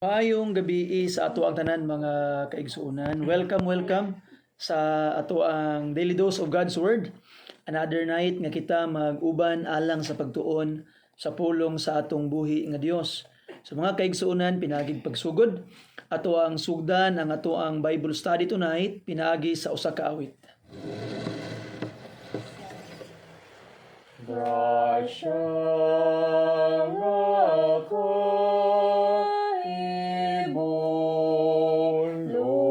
Maayong gabi sa ato ang tanan mga kaigsuonan. Welcome sa ato ang Daily Dose of God's Word. Another night nga kita mag-uban alang sa pagtuon sa pulong sa atong buhi nga Dios. Sa mga kaigsuonan, pinagig pagsugod. Ato ang sugdan ang ato ang Bible study tonight, pinaagi sa usa ka awit. Siyang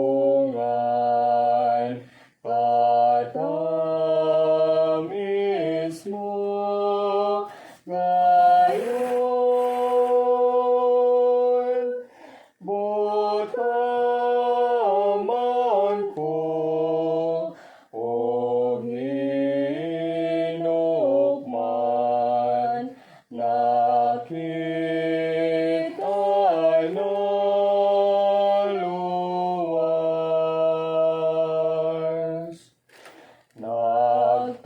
nakaibulungan, patamis mo ngayon. Butaman ko o hinukman, nakita na luwas. Nagtulong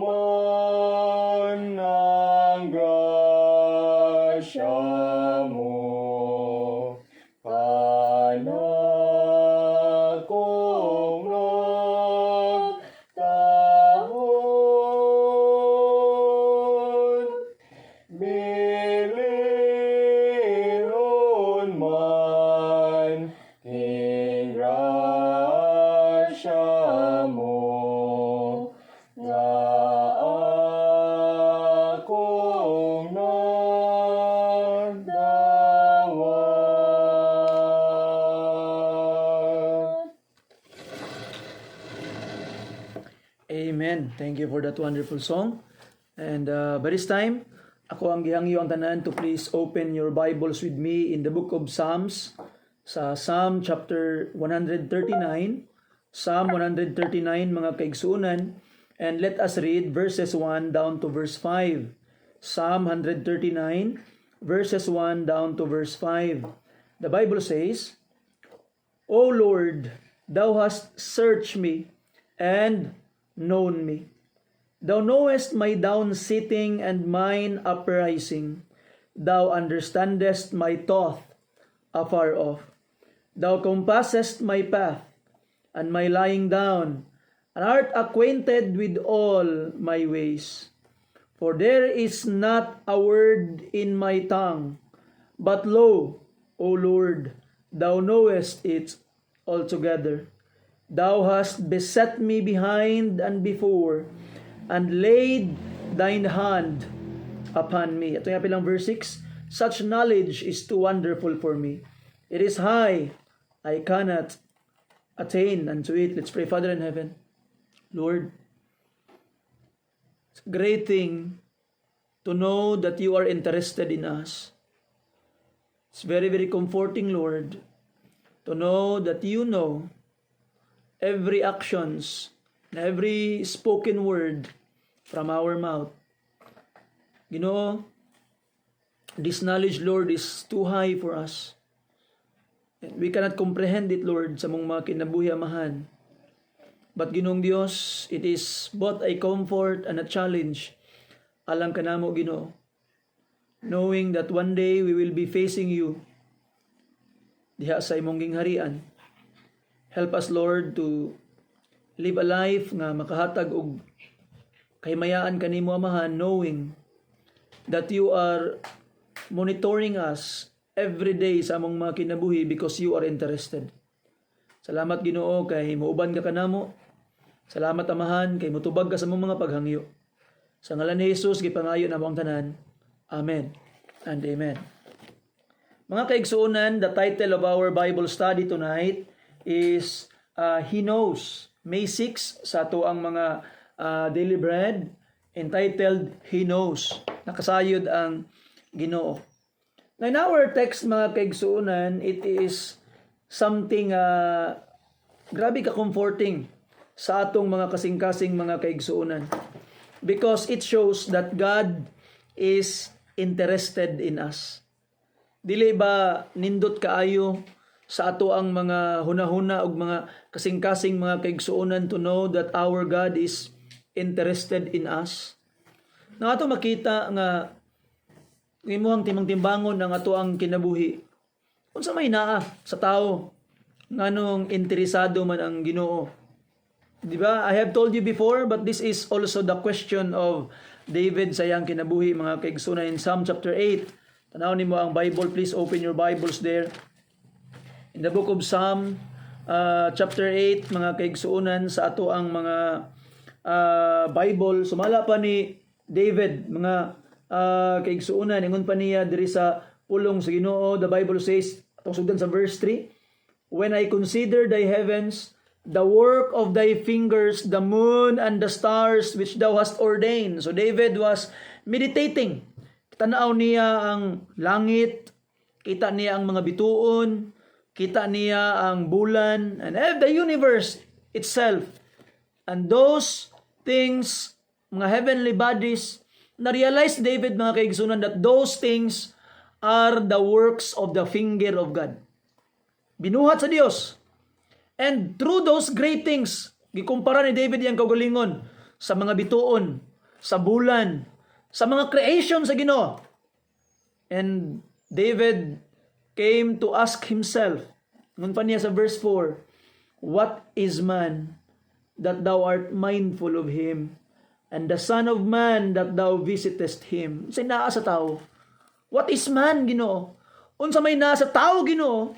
man ng grasya mo, panakong nagtahon. Biliron man king grasya mo, nga akong nagdawat. Amen. Thank you for that wonderful song. And by this time, ako ang gihangyo ang tanan to please open your Bibles with me in the book of Psalms, sa Psalm chapter 139, Psalm 139 mga kaigsuunan, and let us read verses 1 down to verse 5. Psalm 139 verses 1 down to verse 5. The Bible says, O Lord, thou hast searched me and known me. Thou knowest my down sitting and mine uprising. Thou understandest my thought afar off. Thou compassest my path and my lying down, and art acquainted with all my ways. For there is not a word in my tongue, but lo, O Lord, thou knowest it altogether. Thou hast beset me behind and before, and laid thine hand upon me. Ito yung pilang verse 6. Such knowledge is too wonderful for me. It is high, I cannot attain unto it. Let's pray. Father in heaven, Lord, it's a great thing to know that you are interested in us. It's very, very comforting, Lord, to know that you know every actions, every spoken word from our mouth. Ginoo, this knowledge, Lord, is too high for us. And we cannot comprehend it, Lord, sa mong mga kinabuhi amahan. But Ginoong Dios, it is both a comfort and a challenge alang kanamo, Ginoo, knowing that one day we will be facing you diha sa imong gingharian. Help us, Lord, to live a life nga makahatag og kahimayaan kanimo amahan, knowing that you are monitoring us every day sa among mga kinabuhi because you are interested. Salamat, Ginoo, kay mauban ka kanamo. Salamat, amahan, kay mutubag ka sa among mga paghangyo. Sa ngalan ni Jesus gipangayo namo ang tanan. Amen and amen. Mga kaigsuonan, the title of our Bible study tonight is He Knows. May 6 sa ato ang mga daily bread, entitled He Knows. Nakasayod ang Ginoo. Now in our text mga kaigsuonan, it is something grabe ka-comforting sa atong mga kasing-kasing mga kaigsuonan. Because it shows that God is interested in us. Dili ba nindot kaayo sa ato ang mga hunahuna ug mga kasing-kasing mga kaigsuonan to know that our God is interested in us? Na ato makita nga imuhang timang-timbangon ang ato ang kinabuhi. Unsa may naa sa tao nganong interesado man ang Ginoo. Di ba? I have told you before, but this is also the question of David sa iyang kinabuhi, mga kaigsunan, in Psalm chapter 8. Tanaw nimo ang Bible, please open your Bibles there. In the book of Psalm chapter 8, mga kaigsunan, sa ato ang mga Bible, sumala pa ni David, mga kaigsuunan, ingon pa niya diri sa pulong sa Ginoo. The Bible says, atong sugdan sa verse 3, when I consider thy heavens, the work of thy fingers, the moon and the stars which thou hast ordained. So David was meditating. Tanaw niya ang langit, kita niya ang mga bituon, kita niya ang bulan, and the universe itself. And those things, mga heavenly bodies, na-realize David, mga kaigsunan, that those things are the works of the finger of God. Binuhat sa Dios. And through those great things, gikumpara ni David yung kaugalingon sa mga bituon, sa bulan, sa mga creation sa Ginoo. And David came to ask himself, ngun pa niya sa verse 4, what is man that thou art mindful of him, and the son of man that thou visitest him? Unsay naa sa tao? What is man, Ginoo? Unsa may naa sa tao, Ginoo?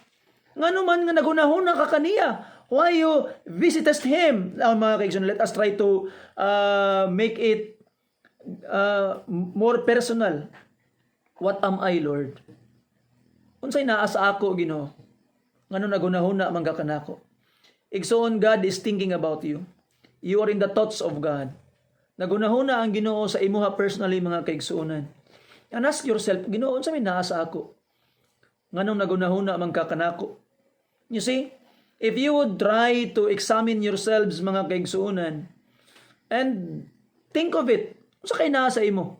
Ngano man nga nagunahuna ka kaniya? Why you visitest him? Mga kaigsoon, let us try to make it more personal. What am I, Lord? Unsay naa sa ako, Ginoo? Ngano nagunahuna man ka kanako? Igsoon, God is thinking about you. You are in the thoughts of God. Nagunahuna ang Ginoo sa imuha personally, mga kaigsuonan. And ask yourself, Ginoo, unsa may naa sa ako? Nganong nagunahuna man ka kanako? You see, if you would try to examine yourselves, mga kaigsuonan, and think of it, unsa kay naa sa imo?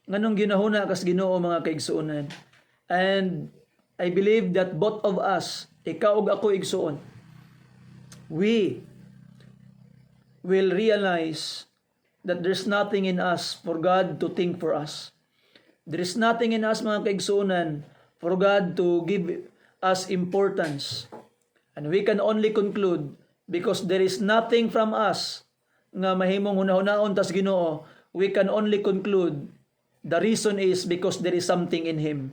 Nganong ginahuna kas Ginoo, mga kaigsuonan? And I believe that both of us, ikaw ug ako, igsuon, we will realize that there's nothing in us for God to think for us. There is nothing in us, mga kaigsuonan, for God to give us importance. And we can only conclude, because there is nothing from us nga mahimong hunahunahon tas Ginoo, we can only conclude the reason is because there is something in Him.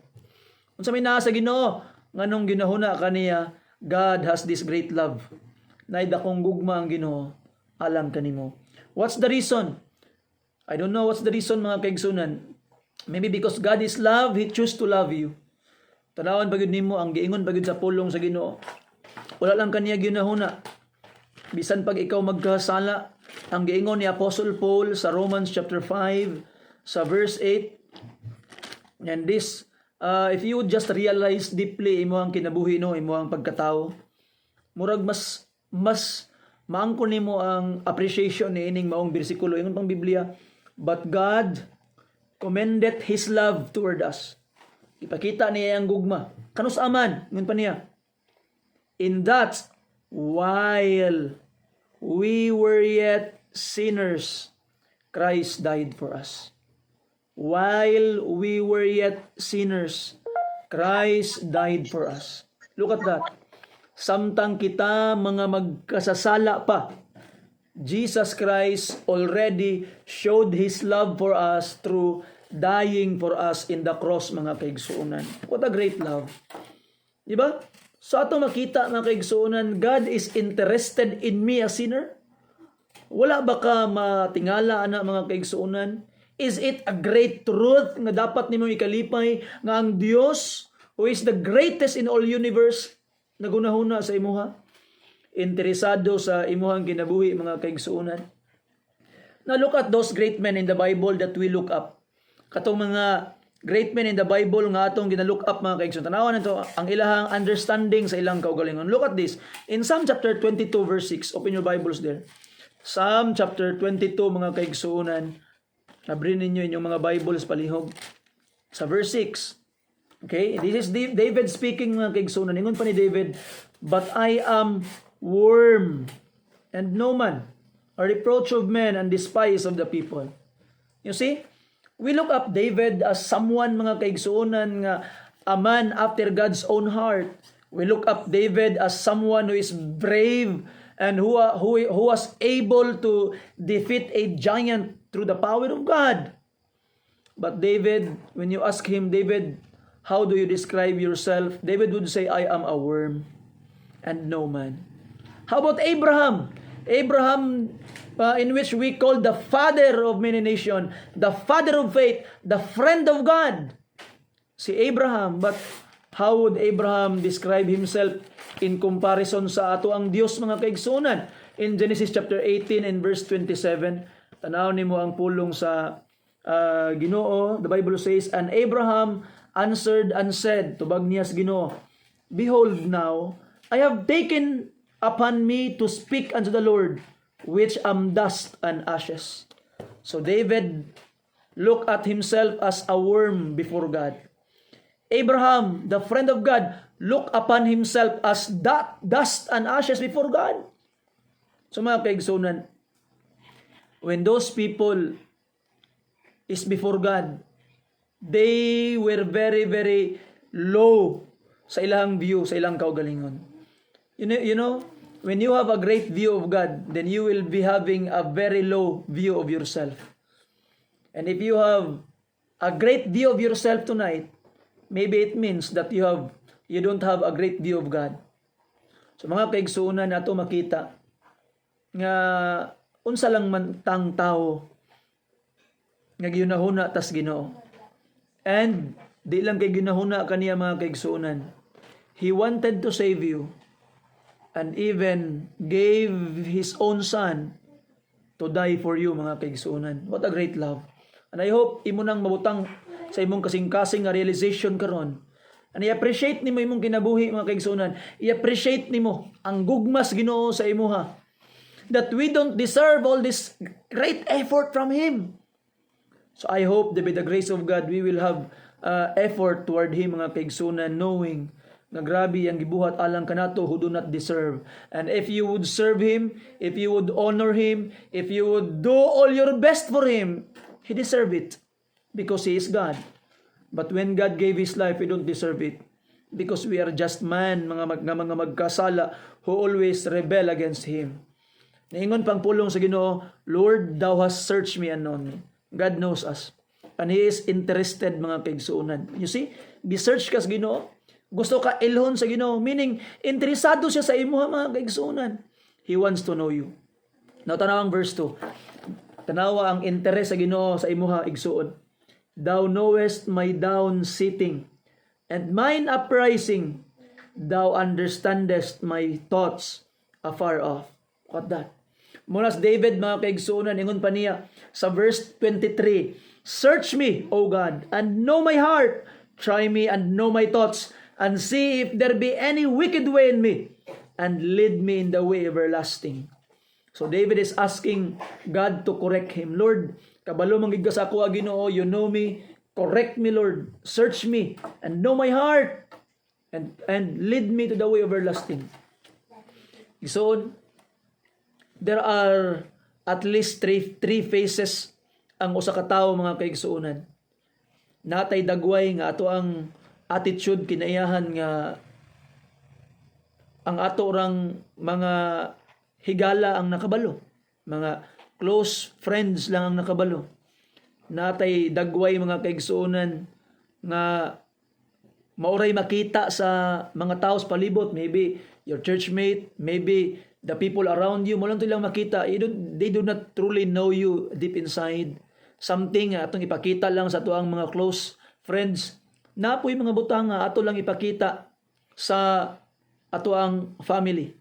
Unsa may naa sa Ginoo, nganong ginahuna kaniya, God has this great love. Nay dakong gugma ang Ginoo alang kanimo. What's the reason? I don't know what's the reason, mga kaigsunan. Maybe because God is love, He choose to love you. Tanawan pagid nimo ang giingon pagid sa pulong sa Ginoo. Wala lang kaniya ginahuna. Bisan pag ikaw magkasala, ang giingon ni Apostle Paul sa Romans chapter 5 sa verse 8. And this, if you would just realize deeply imo ang kinabuhi, no, imo ang pagkatao, murag mas maangkon nimo ang appreciation ni ining maong bersikulo ingon pang Biblia, but God commended His love toward us. Ipakita niya ang gugma. Kanus aman, ngun pa niya. In that, while we were yet sinners, Christ died for us. While we were yet sinners, Christ died for us. Look at that. Samtang kita mga magkasasala pa, Jesus Christ already showed His love for us through dying for us in the cross, mga kaigsuonan. What a great love. Diba? So ato makita, mga kaigsuonan, God is interested in me, a sinner. Wala ba ka matingala, ana, mga kaigsuonan? Is it a great truth nga dapat nimo ikalipay nga ang Dios, who is the greatest in all universe, nagunahuna sa imuha? Interesado sa imuhang kinabuhi, mga kaigsuonan. Now look at those great men in the Bible that we look up. Katong mga great men in the Bible nga atong gina-look up, mga kaigsuonan. Tanawan nato ang ilahang understanding sa ilang kaugalingon. Look at this. In Psalm chapter 22 verse 6, open your Bibles there. Psalm chapter 22, mga kaigsuonan. Nabrin ninyo inyong mga Bibles palihog. Sa verse 6. Okay? This is David speaking, mga kaigsuonan. Ingon pa ni David, but I am worm and no man, a reproach of men and despise of the people. You see? We look up David as someone, mga kaigsuonan, nga a man after God's own heart. We look up David as someone who is brave and who was able to defeat a giant through the power of God. But David, when you ask him, David, how do you describe yourself? David would say, I am a worm and no man. How about Abraham? Abraham, in which we call the father of many nations, the father of faith, the friend of God. Si Abraham, but how would Abraham describe himself in comparison sa ato ang Dios, mga kaigsunan? In Genesis chapter 18 and verse 27, tanaw nimo ang pulong sa Ginoo. The Bible says, and Abraham answered and said, tubag niya sa Ginoo, behold now, I have taken upon me to speak unto the Lord, which am dust and ashes. So David looked at himself as a worm before God. Abraham, the friend of God, looked upon himself as dust and ashes before God. So mga kaigsunan, when those people is before God, they were very, very low sa ilang view, sa ilang kaugalingon. You know, when you have a great view of God, then you will be having a very low view of yourself. And if you have a great view of yourself tonight, maybe it means that you don't have a great view of God. So mga kaigsunan nato makita nga unsa lang man tang tao nga ginahuna tas Ginoo. And di lang kay ginahuna kaniya, mga kaigsunan. He wanted to save you and even gave His own Son to die for you, mga kaigsunan. What a great love. And I hope imo nang mabutang sa imong kasing-kasing nga realization karon. And i-appreciate nimo imong kinabuhi, mga kaigsunan. I-appreciate nimo ang gugmas Ginoo sa imuha. That we don't deserve all this great effort from Him. So I hope that by the grace of God, we will have effort toward Him, mga kaigsunan, knowing na grabe ang gibuhat alang kanato who do not deserve. And if you would serve Him, if you would honor Him, if you would do all your best for Him, He deserve it because He is God. But when God gave His life, we don't deserve it because we are just man, mga magkasala who always rebel against Him. Naingon pang pulong sa Ginoo, Lord, Thou hast searched me and known me. God knows us. And He is interested, mga kaigsuunan. You see, gi-search ka sa Ginoo. Gusto ka ilhon sa Ginoo. Meaning, interesado siya sa imo, mga kaigsuunan. He wants to know you. Now, tanawa ang verse 2. Tanawa ang interes sa Ginoo sa imuha, igsuon. Thou knowest my down sitting, and mine uprising. Thou understandest my thoughts afar off. What that? Muna sa David, mga kaigsuunan, ingon pa niya sa verse 23, search me, O God, and know my heart. Try me and know my thoughts, and see if there be any wicked way in me, and lead me in the way everlasting. So David is asking God to correct him. Lord, kabalo manggid ka sa ako, Ginoo, you know me, correct me, Lord, search me, and know my heart, and lead me to the way everlasting. So, there are at least three phases ang usa ka tawo, mga kaigsuunan. Natay dagway nga ato ang attitude kinaiyahan nga ang ato rang mga higala ang nakabalo. Mga close friends lang ang nakabalo. Natay dagway, mga kaigsuunan, nga mauray makita sa mga tao sa palibot. Maybe your churchmate, maybe the people around you, mo lang lang makita. They do not truly know you deep inside. Something atong ipakita lang sa tuang mga close friends. Napoy mga butang nga ato lang ipakita sa ato ang family.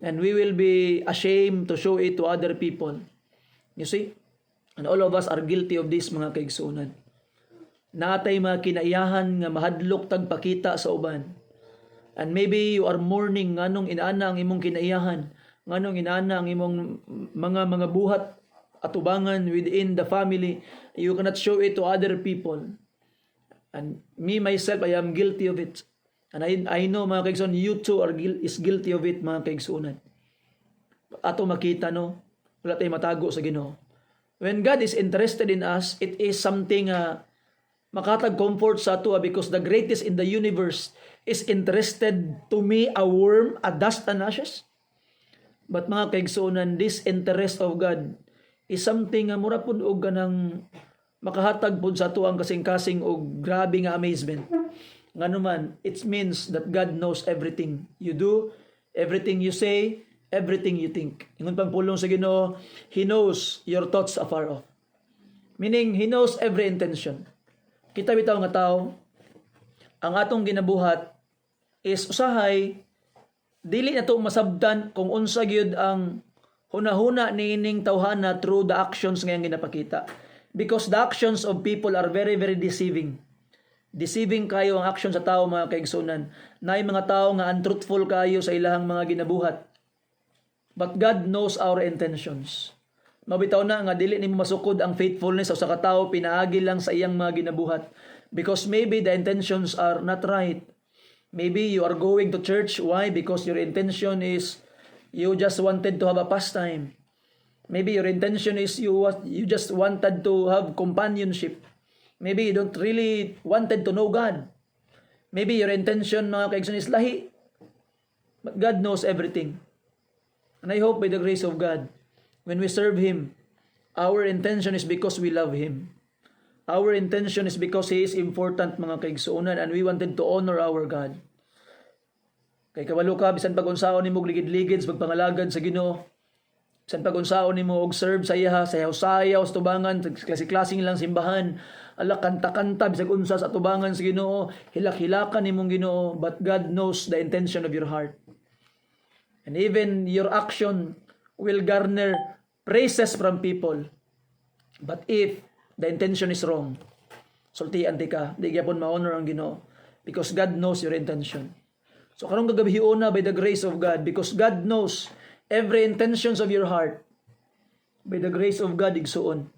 And we will be ashamed to show it to other people. You see? And all of us are guilty of this, mga kaigsunan. Natay mga kinaiyahan nga mahadlok tagpakita sa uban. And maybe you are mourning nganong inaana ang imong kinaiyahan, nganong inaana ang imong mga buhat atubangan within the family. You cannot show it to other people. And me myself, I am guilty of it. And I know, mga kaigsunan, you too is guilty of it, mga kaigsunan. Ato makita, no? Wala tayong matago sa Ginoo. when God is interested in us, it is something makatag comfort sa ato because the greatest in the universe is interested to me, a worm, a dust and ashes. But mga kaigsuonan, this interest of God is something nga mura pud og kanang makahatag pud sa ato ang kasing-kasing og grabe nga amazement. Nganuman, it means that God knows everything you do, everything you say, everything you think. Ingon pang pulong sa Ginoo, He knows your thoughts afar off. Meaning, He knows every intention. Kita bitaw nga tao, ang atong ginabuhat is usahay, dili na to masabtan kung unsa gyud ang hunahuna niining tawhana through the actions nga iyang ginapakita. Because the actions of people are very, very deceiving. Deceiving kayo ang action sa tao, mga kaigsunan. Naay mga tao nga untruthful kayo sa ilahang mga ginabuhat. But God knows our intentions. Mabitaw na nga dili nimo masukod ang faithfulness sa usa ka tawo pinaagi lang sa iyang mga ginabuhat. Because maybe the intentions are not right. Maybe you are going to church. Why? Because your intention is you just wanted to have a pastime. Maybe your intention is you just wanted to have companionship. Maybe you don't really wanted to know God. Maybe your intention, mga kaigsoon, is lahi. But God knows everything. And I hope by the grace of God, when we serve Him, our intention is because we love Him. Our intention is because He is important, mga kaigsuonan, and we wanted to honor our God. Kay kabalo ka, bisan pag-unsaon nimo ligid-ligid sa pagpangalagad sa Ginoo, bisan pag-unsaon nimo og serve sa iya, sayaw-sayaw sa tubangan, klase-klaseng lang simbahan, ala kanta-kanta bisag unsa sa tubangan sa Ginoo, hilak-hilakan nimong Ginoo, but God knows the intention of your heart. And even your action will garner praises from people. But if the intention is wrong, sultian ti ka, di gyapon ma-honor ang Ginoo, because God knows your intention. So karong gagabihiuna by the grace of God, because God knows every intentions of your heart, by the grace of God, igsuon,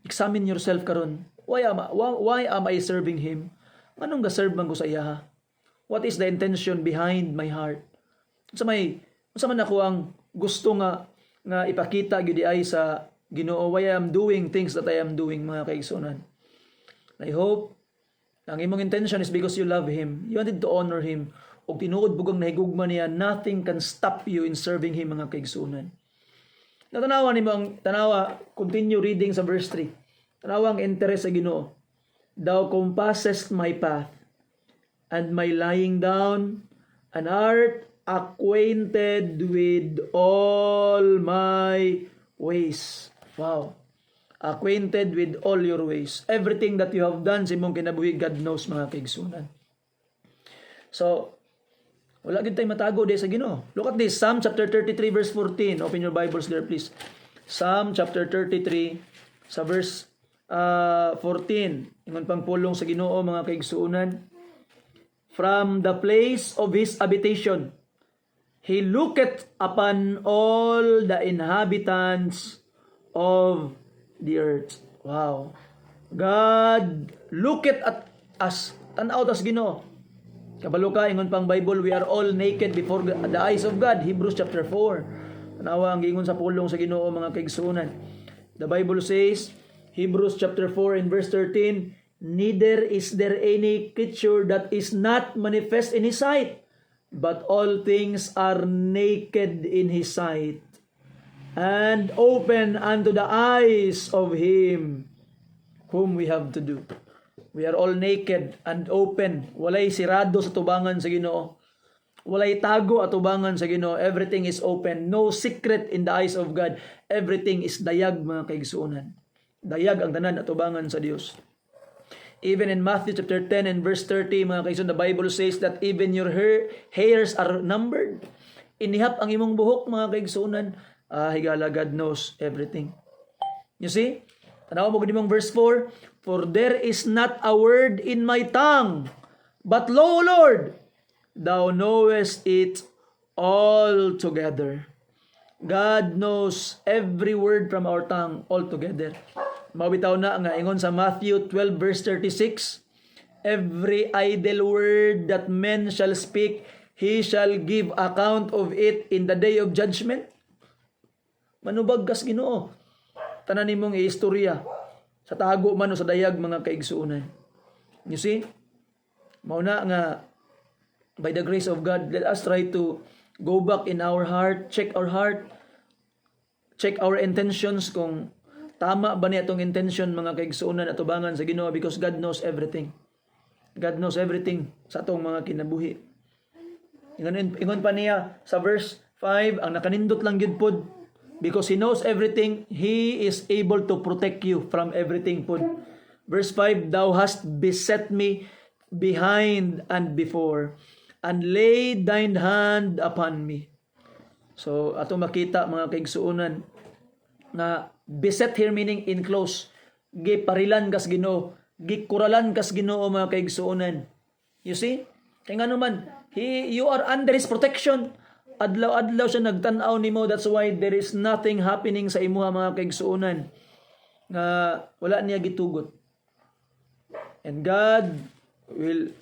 examine yourself karon. Why am I serving Him? Anong ga-serve man ko sa iya? What is the intention behind my heart? Unsa man ako ang gusto nga ipakita gyud ay sa Ginoo? Why I am doing things that I am doing, mga kaigsunan? I hope ang imong intention is because you love Him. You wanted to honor Him. Og tinuod bugang nahigugma niya, nothing can stop you in serving Him, mga kaigsunan. Natanawa nimo ang continue reading sa verse 3. Tanawa ang interest sa Ginoo. Thou compassest my path, and my lying down, and art acquainted with all my ways. Wow. Acquainted with all your ways. Everything that you have done sa imong kinabuhi, God knows, mga kaigsunan. So, wala gid tay matago di sa Ginoo. Look at this, Psalm chapter 33 verse 14. Open your Bibles there, please. Psalm chapter 33 sa verse 14. Ingon pang pulong sa Ginoo, mga kaigsuunan. From the place of His habitation, He looketh upon all the inhabitants of the earth. Wow. God looketh at us. Tanaw tas Ginoo. Kabalo ka, ingon pang Bible, we are all naked before the eyes of God. Hebrews chapter 4. Tanawa ang ingon sa pulong sa Ginoo, mga kaigsuunan. The Bible says, Hebrews chapter 4 in verse 13, neither is there any creature that is not manifest in His sight, but all things are naked in His sight, and open unto the eyes of Him whom we have to do. We are all naked and open. Walay sirado sa tubangan sa Ginoo. Walay tago at tubangan sa Ginoo. Everything is open. No secret in the eyes of God. Everything is dayag, mga kaigsuonan. Dayag ang tanan at tubangan sa Dios. Even in Matthew chapter 10 and verse 30, mga kaigsuonan, the Bible says that even your hairs are numbered. Inihap ang imong buhok, mga kaigsuonan. Higala, God knows everything. You see? Tanawa mo ganimong verse 4, for there is not a word in my tongue, but lo, Lord, Thou knowest it all together. God knows every word from our tongue altogether. Mabitaw na nga ingon sa Matthew 12 verse 36, every idle word that men shall speak, he shall give account of it in the day of judgment. Manubag kas Ginoo. tanan nimong istorya sa tago man o sa dayag mga kaigsuonan. You see? Mauna nga by the grace of God, let us try to go back in our heart, check our intentions kung tama ba niya itong intention mga kaigsuonan at tubangan sa Ginoo, because God knows everything. God knows everything sa atong mga kinabuhi. Ingon pa niya sa verse 5, ang nakanindot lang yun pod, because He knows everything, He is able to protect you from everything pod. Verse 5, thou hast beset me behind and before, and laid thine hand upon me. So, ato makita mga kaigsuonan na beset here meaning enclose. Giparilan kas Ginoo, gikuralan kas Ginoo mga kaigsuonan. You see? Kaya nga naman, you are under His protection. Adlaw-adlaw siya nagtanaw nimo. That's why there is nothing happening sa imuha mga kaigsuonan nga wala niya gitugot. And God will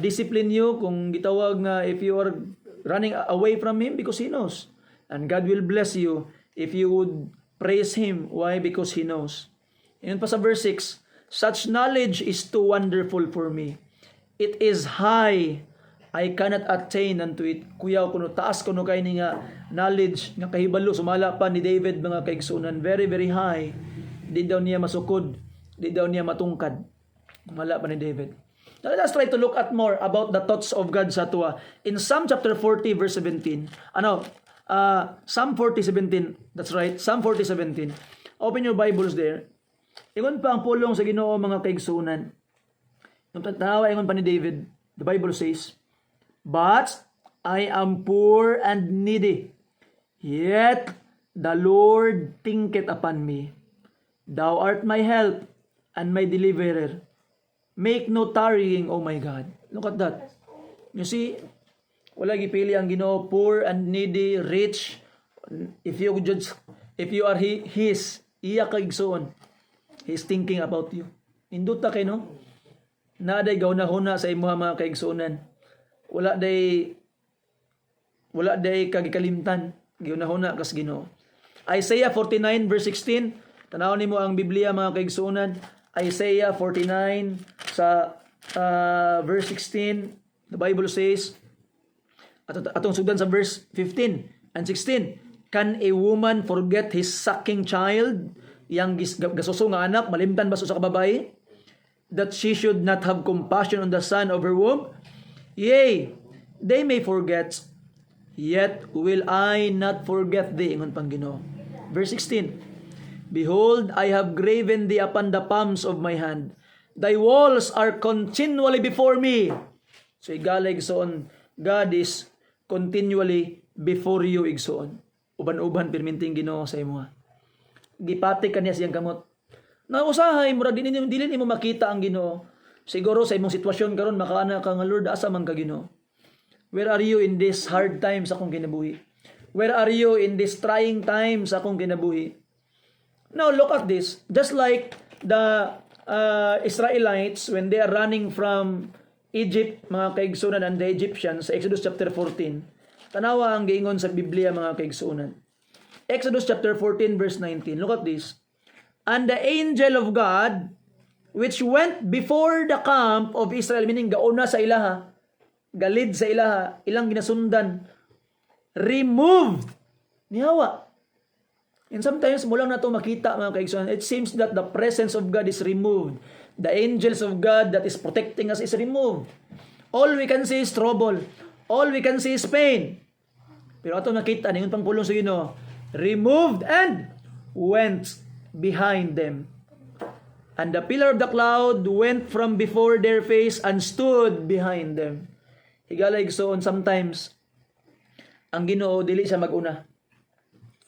discipline you kung gitawag nga if you are running away from Him, because He knows. And God will bless you if you would praise Him. Why? Because He knows. Yun pa sa verse 6, such knowledge is too wonderful for me. It is high. I cannot attain unto it. Kuyaw kuno, taas kuno kay ni nga knowledge, nga kahibalo, sumala pa ni David mga kaigsunan. Very, very high. Di daw niya masukod. Di daw niya matungkad. Sumala pa ni David. Now, let us try to look at more about the thoughts of God sa tuwa. In Psalm chapter 40 verse 17. Psalm 40:17. That's right. Psalm 40:17. Open your Bibles there. Ingon pa ang pulong sa Ginoo mga kaigsunan. Tanawa ingon pa ni David. The Bible says, but I am poor and needy, yet the Lord thinketh upon me. Thou art my help and my deliverer. Make no tarrying, oh my God. Look at that. You see, wala gipili ang Ginoo, poor and needy, rich. If you are His, iya kaigsuon. He's thinking about you. Induta kay no? Naaday gawna-huna sa imuha mga kaigsuonan. Wala day kagikalimtan. Gawna-huna kas Ginoo. Isaiah 49 verse 16. Tanaw nimo ang Biblia mga kaigsuonan. Isaiah 49 sa verse 16, the Bible says, atong sugdan sa verse 15 and 16, can a woman forget his sucking child, yang gasuso nga anak, malimtan ba sa kababae, that she should not have compassion on the son of her womb? Yea, they may forget, yet will I not forget thee. Ingon pang Ginoo. Verse 16, behold, I have graven thee upon the palms of my hand. Thy walls are continually before me. So igalay igsoon, God is continually before you igsoon. Uban-uban pirminting Ginoo sa imo. Gipati kaniya siyang kamot. Nausahay murag dili nimo makita ang Ginoo. Siguro sa imong sitwasyon karon makaana ka nga Lord, asa man ka Ginoo? Where are you in this hard times akong kinabuhi? Where are you in this trying times akong kinabuhi? Now look at this. Just like the Israelites when they are running from Egypt, mga kaigsunan, and the Egyptians, sa Exodus chapter 14. Tanawa ang giingon sa Biblia mga kaigsunan. Exodus chapter 14 verse 19. Look at this. And the angel of God which went before the camp of Israel, meaning gauna sa ilaha, galid sa ilaha, ilang ginasundan, removed nihawa. And sometimes mo lang na ito makita mga kaigsunan, it seems that the presence of God is removed. The angels of God that is protecting us is removed. All we can see is trouble. All we can see is pain. Pero ito nakita, ningon pang pulong sa Ginoo, removed and went behind them. And the pillar of the cloud went from before their face and stood behind them. Higala igsoon, sometimes ang Ginoo dili siya maguna.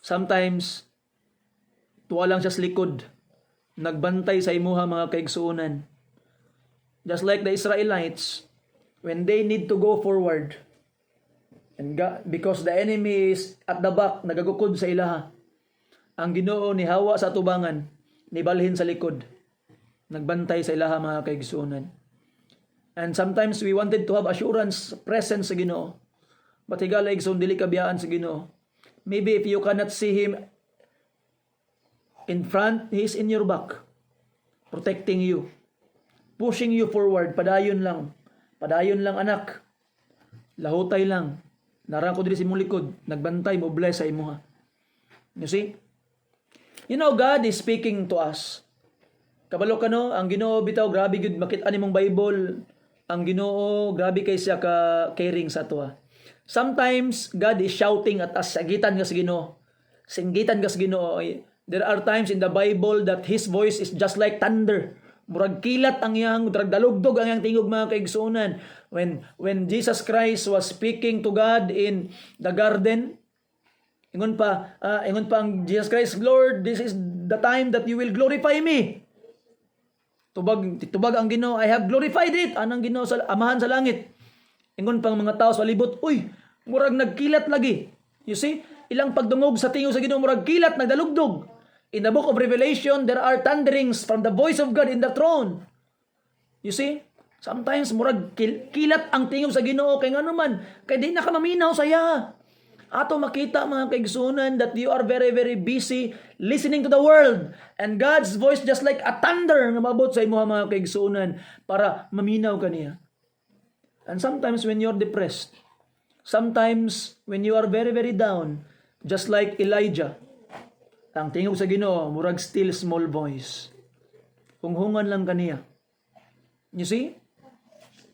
Sometimes tuwa lang siya sa likod, nagbantay sa imuha mga kaigsuonan. Just like the Israelites, when they need to go forward, and because the enemy is at the back, nagagukod sa ilaha, ang Ginoo ni hawa sa tubangan, nibalhin sa likod, nagbantay sa ilaha mga kaigsuonan. And sometimes we wanted to have assurance, presence sa Ginoo, but higala igsoon dili kabiyaan sa Ginoo. Maybe if you cannot see Him in front, He is in your back, protecting you, pushing you forward. Padayon lang anak, lahutay lang, narang ko diri sa imong likod, nagbantay mo, bless sa imo ha. You see? You know, God is speaking to us. Kabalo ka no, ang Ginoo bitaw, grabe gud makita nimong Bible, ang Ginoo grabe kay siya ka caring sa ato ha. Sometimes God is shouting at us, sagitan ka sa Ginoo. Singgitan ka sa Ginoo. There are times in the Bible that His voice is just like thunder. Murag kilat ang iyang, murag dalugdog ang iyang tingog mga kaigsuonan. When Jesus Christ was speaking to God in the garden, ingon pa ang Jesus Christ, Lord, this is the time that you will glorify me. Tubag ang Ginoo, I have glorified it. Anang Ginoo sa amahan sa langit. Ingon pang mga tao sa libot, uy, murag nagkilat lagi. You see, ilang pagdungog sa tingog sa Ginoo, murag kilat, nagdalugdog. In the book of Revelation, there are thunderings from the voice of God in the throne. You see, sometimes murag kilat ang tingog sa Ginoo kay ngano man, kay di na ka maminaw saya. Ato makita mga kaigsuonan that you are very very busy listening to the world, and God's voice just like a thunder nga mabot sa imo mga kaigsuonan para maminaw kaniya. And sometimes when you're depressed, sometimes when you are very very down, just like Elijah, ang tingog sa Ginoo murag still small voice. Hunghungan lang kaniya. You see?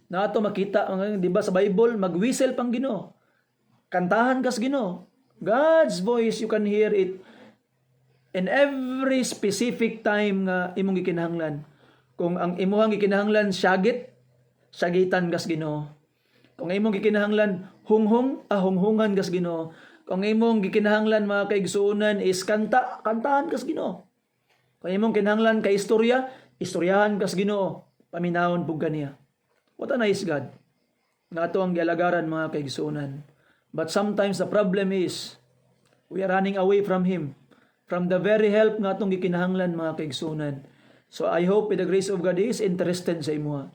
Nato makita, di ba sa Bible, mag-whistle pang Ginoo. Kantahan kas Ginoo. God's voice, you can hear it in every specific time nga imong gikinahanglan. Kung ang imuhang gikinahanglan sagitan kas Ginoo. Kung imong gikinahanglan hunghungan kas Ginoo. Kung imong gikinahanglan mga kaigsuonan is kantahan kas Ginoo. Kung imong kinahanglan kay istoryahan kas Ginoo. Paminawon pug kaniya. What a nice God. Nato ang gialagaran mga kaigsuonan. But sometimes the problem is we are running away from Him, from the very help nga atong gikinahanglan mga kaigsuonan. So I hope with the grace of God He is interested sa imo.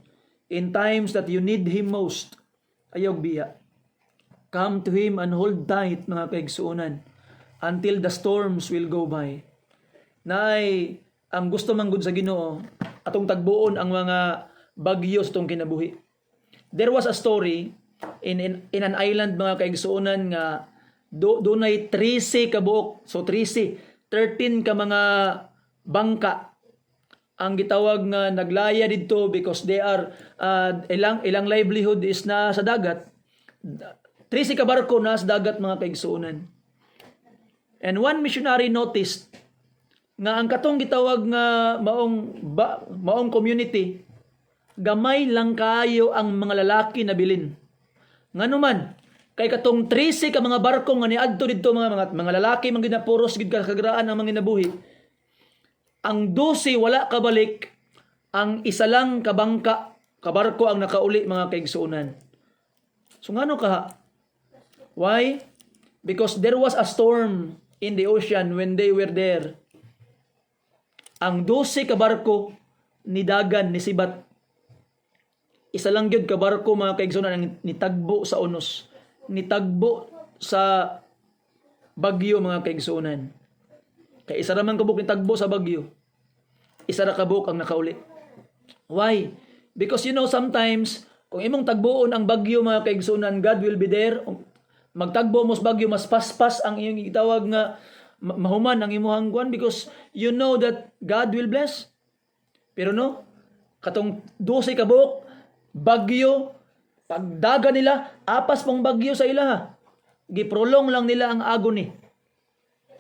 In times that you need Him most, ayog biya. Come to Him and hold tight mga kaigsuonan until the storms will go by. Naay ang gusto man gud sa Ginoo atong tagbuon ang mga bagyo sa tong kinabuhi. There was a story in an island mga kaigsuonan nga dunay 13 ka buok. So 13 ka mga bangka ang gitawag nga naglaya didto because they are ilang livelihood is na sa dagat. 13 ka barko na sa dagat mga kaigsuonan. And one missionary noticed nga ang katong gitawag nga maong community, gamay lang kayo ang mga lalaki na bilin. Nganuman, kay katong 13 ka mga barko nga niadto didto mga lalaki man gid na puros gid kagraan ang mga nabuhi. Ang 12 wala kabalik, ang isa lang ka bangka, ka barko ang nakauli mga kaigsuonan. So ngano ka? Why? Because there was a storm in the ocean when they were there. Ang 12 ka barko ni dagan ni sibat. Isa lang gyud ka barko mga kaigsuonan ang nitagbo sa unos, nitagbo sa bagyo mga kaigsuonan. Kay isa ra man kabuk nitagbo sa bagyo. Isa ra kabuk ang nakauli. Why? Because you know sometimes kung imong tagbuon ang bagyo mga kaigsuonan, God will be there. Magtagbo mo sa bagyo, mas paspas ang iyong gitawag nga mahuman ang imuhang kuan because you know that God will bless. Pero no, katong 12 ka buok, bagyo, pagdaga nila, apas pong bagyo sa ila. Giprolong lang nila ang agony.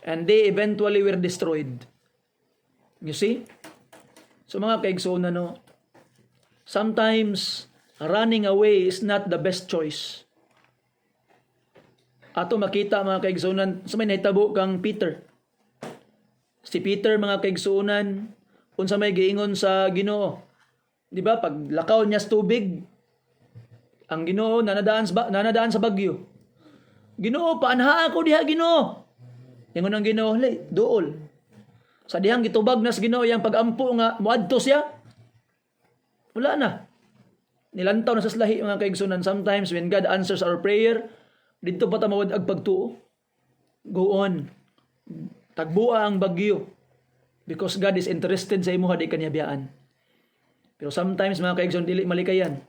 And they eventually were destroyed. You see? So mga kaigsuonan no, sometimes running away is not the best choice. Ato makita mga kaigsuonan, sa may nahitabo kang Peter. Si Peter mga kaigsuonan, unsa may giingon sa Ginoo. Di ba? Pag lakaw niya sa tubig, ang Ginoo nanadaan sa bagyo. Ginoo, paanha ako diha Ginoo. Ingon ang Ginoo, duol. Sa dihang gitubag na sa Ginoo yang pagampo nga muadto siya. Wala na. Nilantaw na sa slahi mga kaigsuonan. Sometimes when God answers our prayer, dito pa ta mawad ag pagtuo. Go on. Tagbua ang bagyo. Because God is interested sa imo, di kanya biyaan. Pero sometimes mga kaigsoon, dili malikayan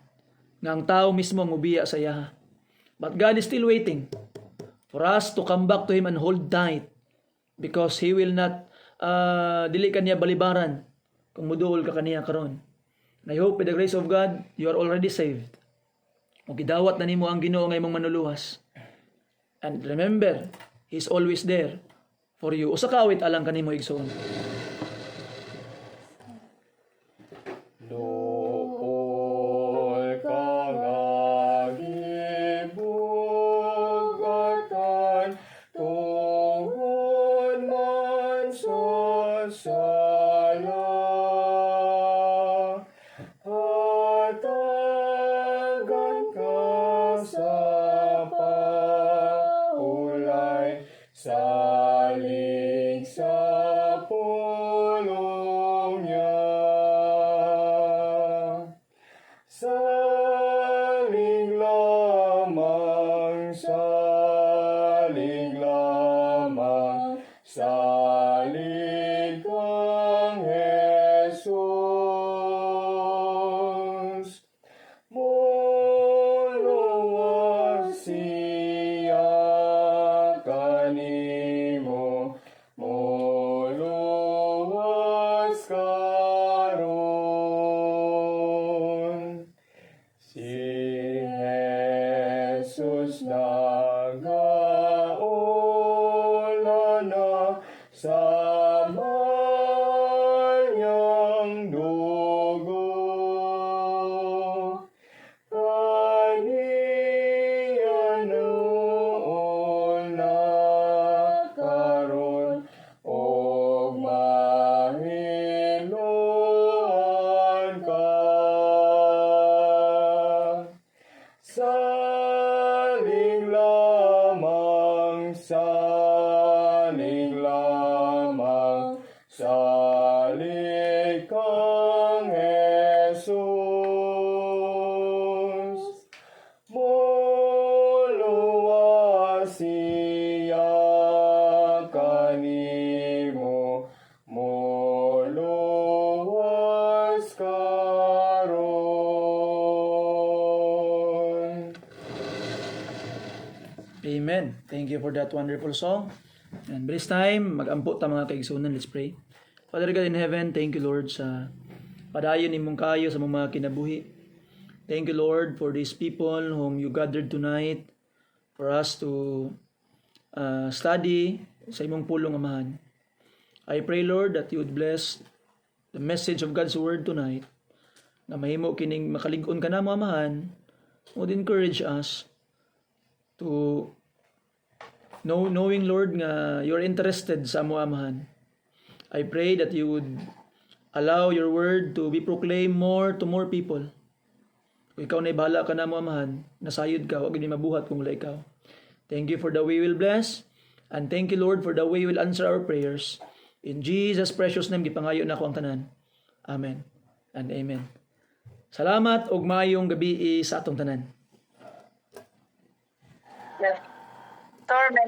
nga ang tao mismo ang ubiya sa iya. But God is still waiting for us to come back to Him and hold tight, because He will not dili kanya balibaran kung muduol ka kaniya karon. And I hope by the grace of God, you are already saved. Ug gidawat na nimo ang Ginoo nga imong manuluwas. And remember, He's always there for you. Usa ka awit alang kanimo igsoon. Dool ka nga gibugatan, tungod man sa sala. Hatagan ka sa paulay, salig sa pulong niya. Salig lamang, salig kang Jesus. Muluwas siya kanimo, muluwas karon. Si Jesus nagaula na sa manyang dugo. Kaniya noon na karon, og mahinuan ka. Salig lamang, salig kang Jesus. Muluwas siya kanimo, muluwas karon. Amen. Thank you for that wonderful song. And this time, mag-ampo ta mga kaigsunan. Let's pray. Father God in heaven, thank you Lord sa padayon nimong kayo sa mga kinabuhi. Thank you Lord for these people whom you gathered tonight for us to study sa imong pulong amahan. I pray Lord that you would bless the message of God's word tonight, na mahimo kining makalig-on ka na mo amahan, would encourage us to knowing Lord nga you're interested sa amo amahan. I pray that you would allow your word to be proclaimed more to more people. Kung ikaw na ibahala ka na mo amahan, nasayod ka, huwag ni mabuhat kung wala ikaw. Thank you for the way you will bless, and thank you Lord for the way you will answer our prayers. In Jesus' precious name, gipangayo na ako ang tanan. Amen and amen. Salamat ug maayong gabi sa atong tanan. Yes. Torment.